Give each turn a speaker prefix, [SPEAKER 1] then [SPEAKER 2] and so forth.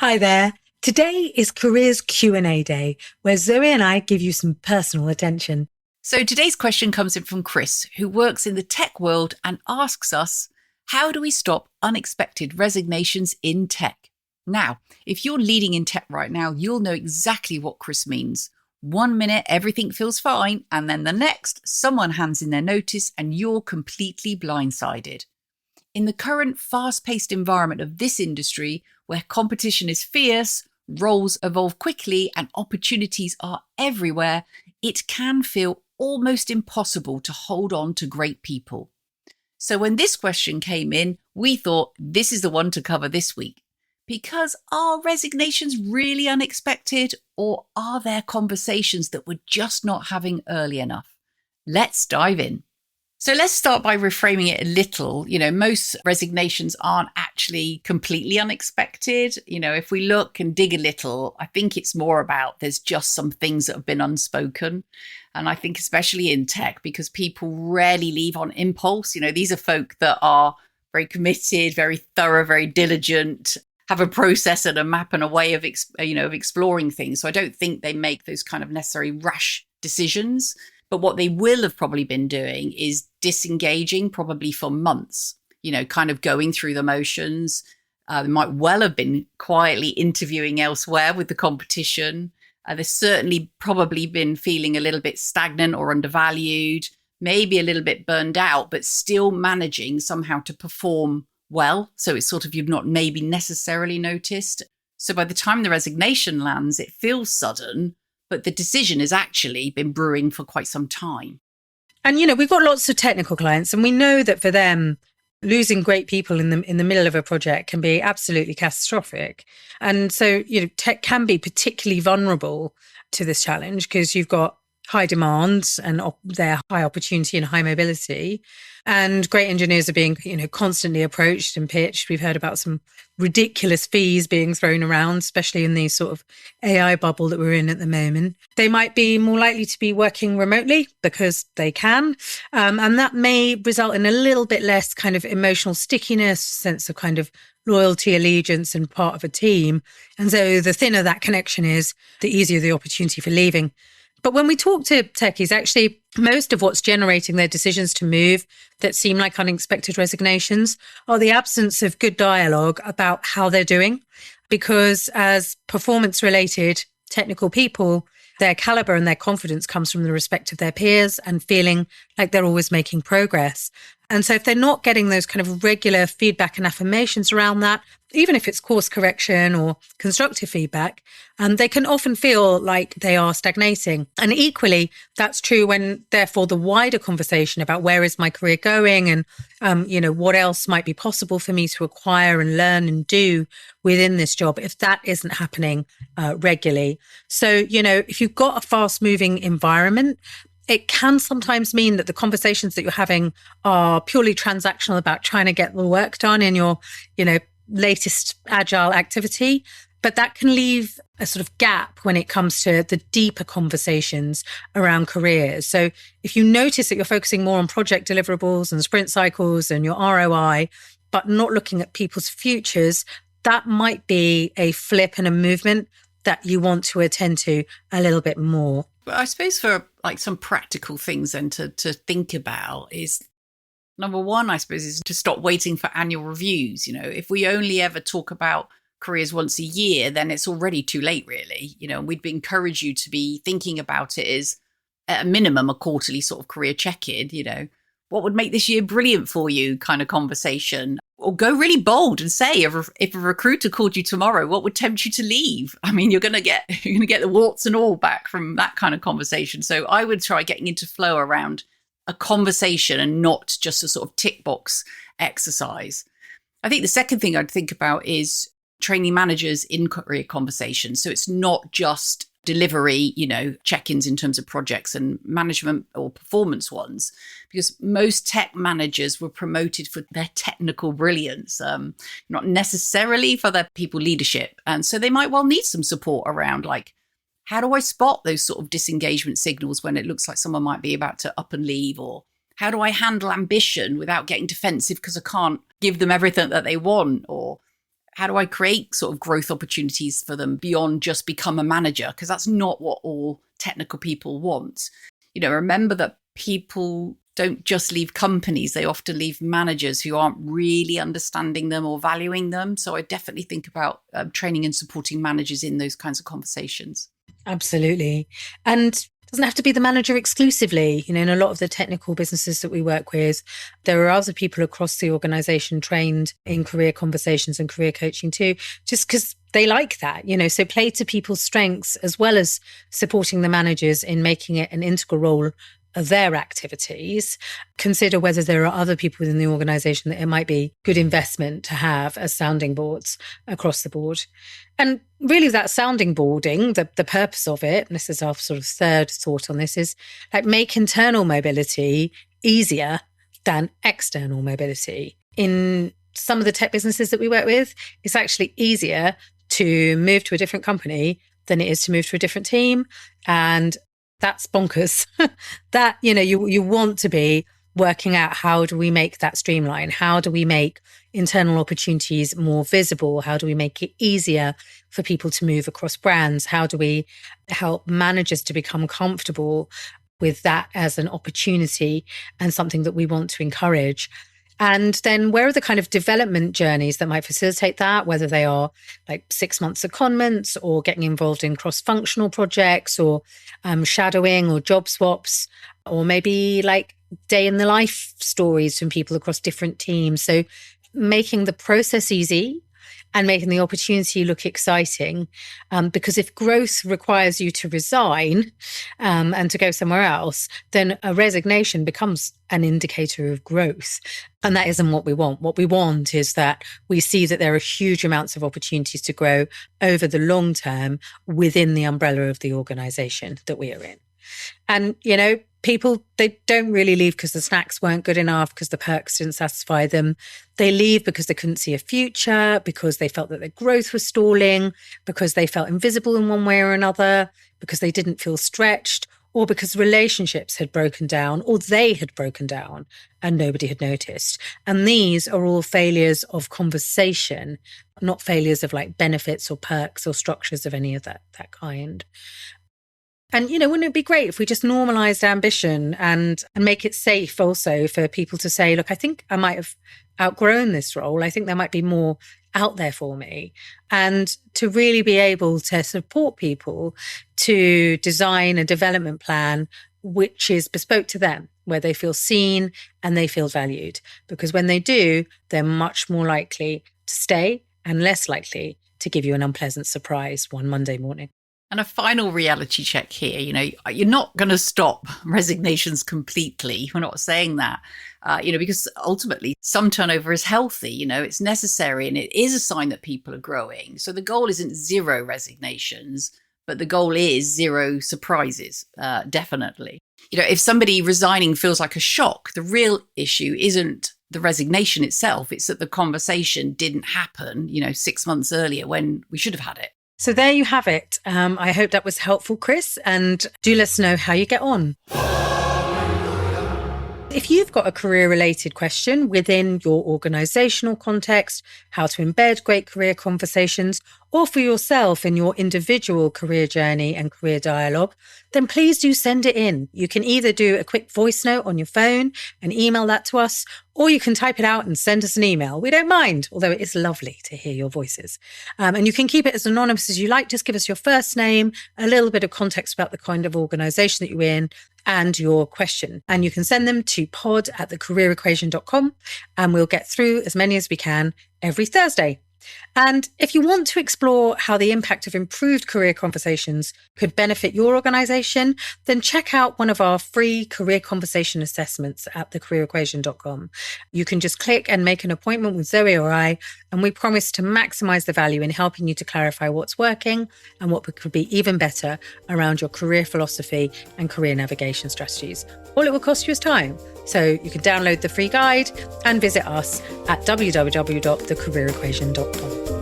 [SPEAKER 1] Hi there. Today is Careers Q&A Day, where Zoe and I give you some personal attention.
[SPEAKER 2] So today's question comes in from Chris, who works in the tech world and asks us, how do we stop unexpected resignations in tech? Now, if you're leading in tech right now, you'll know exactly what Chris means. 1 minute, everything feels fine, and then the next, someone hands in their notice and you're completely blindsided. In the current fast-paced environment of this industry, where competition is fierce, roles evolve quickly, and opportunities are everywhere, it can feel almost impossible to hold on to great people. So when this question came in, we thought this is the one to cover this week. Because are resignations really unexpected, or are there conversations that we're just not having early enough? Let's dive in. So let's start by reframing it a little. Most resignations aren't actually completely unexpected. If we look and dig a little, I think it's more about there's just some things that have been unspoken. And I think especially in tech, because people rarely leave on impulse. These are folk that are very committed, very thorough, very diligent, have a process and a map and a way of exploring things. So I don't think they make those kind of necessary rash decisions. But what they will have probably been doing is disengaging probably for months, kind of going through the motions. They might well have been quietly interviewing elsewhere with the competition. They've certainly probably been feeling a little bit stagnant or undervalued, maybe a little bit burned out, but still managing somehow to perform well. So it's sort of you've not maybe necessarily noticed. So by the time the resignation lands, it feels sudden, but the decision has actually been brewing for quite some time.
[SPEAKER 1] And, we've got lots of technical clients, and we know that for them, losing great people in the middle of a project can be absolutely catastrophic. And so, tech can be particularly vulnerable to this challenge because you've got high demands and their high opportunity and high mobility. And great engineers are being, constantly approached and pitched. We've heard about some ridiculous fees being thrown around, especially in the sort of AI bubble that we're in at the moment. They might be more likely to be working remotely because they can. And that may result in a little bit less kind of emotional stickiness, sense of kind of loyalty, allegiance, and part of a team. And so the thinner that connection is, the easier the opportunity for leaving. But when we talk to techies, actually, most of what's generating their decisions to move that seem like unexpected resignations are the absence of good dialogue about how they're doing. Because as performance-related technical people, their caliber and their confidence comes from the respect of their peers and feeling like they're always making progress. And so if they're not getting those kind of regular feedback and affirmations around that, even if it's course correction or constructive feedback, they can often feel like they are stagnating. And equally, that's true when, therefore, the wider conversation about where is my career going and, what else might be possible for me to acquire and learn and do within this job, if that isn't happening regularly. So, if you've got a fast-moving environment, it can sometimes mean that the conversations that you're having are purely transactional about trying to get the work done in your, latest agile activity. But that can leave a sort of gap when it comes to the deeper conversations around careers. So if you notice that you're focusing more on project deliverables and sprint cycles and your ROI, but not looking at people's futures, that might be a flip and a movement that you want to attend to a little bit more.
[SPEAKER 2] But I suppose for like some practical things then to think about is, number one, I suppose, is to stop waiting for annual reviews. If we only ever talk about careers once a year, then it's already too late, really. We'd encourage you to be thinking about it as at a minimum a quarterly sort of career check-in. What would make this year brilliant for you kind of conversation. Or go really bold and say, if a recruiter called you tomorrow, what would tempt you to leave? I mean, you're going to get the warts and all back from that kind of conversation. So I would try getting into flow around a conversation and not just a sort of tick box exercise. I think the second thing I'd think about is training managers in career conversations. So it's not just delivery, check-ins in terms of projects and management or performance ones, because most tech managers were promoted for their technical brilliance, not necessarily for their people leadership. And so they might well need some support around like, how do I spot those sort of disengagement signals when it looks like someone might be about to up and leave? Or how do I handle ambition without getting defensive because I can't give them everything that they want? Or How do I create sort of growth opportunities for them beyond just become a manager? Because that's not what all technical people want. Remember that people don't just leave companies, they often leave managers who aren't really understanding them or valuing them. So I definitely think about training and supporting managers in those kinds of conversations.
[SPEAKER 1] Absolutely. And it doesn't have to be the manager exclusively. In a lot of the technical businesses that we work with, there are other people across the organization trained in career conversations and career coaching too, just because they like that, so play to people's strengths as well as supporting the managers in making it an integral role of their activities. Consider whether there are other people within the organization that it might be good investment to have as sounding boards across the board. And really that sounding boarding, the purpose of it, and this is our sort of third thought on this, is like make internal mobility easier than external mobility. In some of the tech businesses that we work with, it's actually easier to move to a different company than it is to move to a different team. And that's bonkers. That, you want to be working out, how do we make that streamline? How do we make internal opportunities more visible? How do we make it easier for people to move across brands? How do we help managers to become comfortable with that as an opportunity and something that we want to encourage? And then where are the kind of development journeys that might facilitate that, whether they are like 6 months secondments or getting involved in cross-functional projects or shadowing or job swaps, or maybe like day in the life stories from people across different teams. So making the process easy and making the opportunity look exciting. Because if growth requires you to resign and to go somewhere else, then a resignation becomes an indicator of growth. And that isn't what we want. What we want is that we see that there are huge amounts of opportunities to grow over the long term within the umbrella of the organization that we are in. And, people, they don't really leave because the snacks weren't good enough, because the perks didn't satisfy them. They leave because they couldn't see a future, because they felt that their growth was stalling, because they felt invisible in one way or another, because they didn't feel stretched, or because relationships had broken down, or they had broken down and nobody had noticed. And these are all failures of conversation, not failures of like benefits or perks or structures of any of that kind. And, wouldn't it be great if we just normalized ambition and make it safe also for people to say, look, I think I might have outgrown this role. I think there might be more out there for me. And to really be able to support people to design a development plan which is bespoke to them, where they feel seen and they feel valued. Because when they do, they're much more likely to stay and less likely to give you an unpleasant surprise one Monday morning.
[SPEAKER 2] And a final reality check here, you're not going to stop resignations completely. We're not saying that, because ultimately some turnover is healthy, it's necessary and it is a sign that people are growing. So the goal isn't zero resignations, but the goal is zero surprises, definitely. If somebody resigning feels like a shock, the real issue isn't the resignation itself. It's that the conversation didn't happen, 6 months earlier when we should have had it.
[SPEAKER 1] So there you have it. I hope that was helpful, Chris, and do let us know how you get on. If you've got a career-related question within your organisational context, how to embed great career conversations, or for yourself in your individual career journey and career dialogue, then please do send it in. You can either do a quick voice note on your phone and email that to us, or you can type it out and send us an email. We don't mind, although it is lovely to hear your voices. And you can keep it as anonymous as you like. Just give us your first name, a little bit of context about the kind of organisation that you're in, and your question. And you can send them to pod@thecareerequation.com, and we'll get through as many as we can every Thursday. And if you want to explore how the impact of improved career conversations could benefit your organisation, then check out one of our free career conversation assessments at thecareerequation.com. You can just click and make an appointment with Zoe or I, and we promise to maximise the value in helping you to clarify what's working and what could be even better around your career philosophy and career navigation strategies. All it will cost you is time. So you can download the free guide and visit us at www.thecareerequation.com.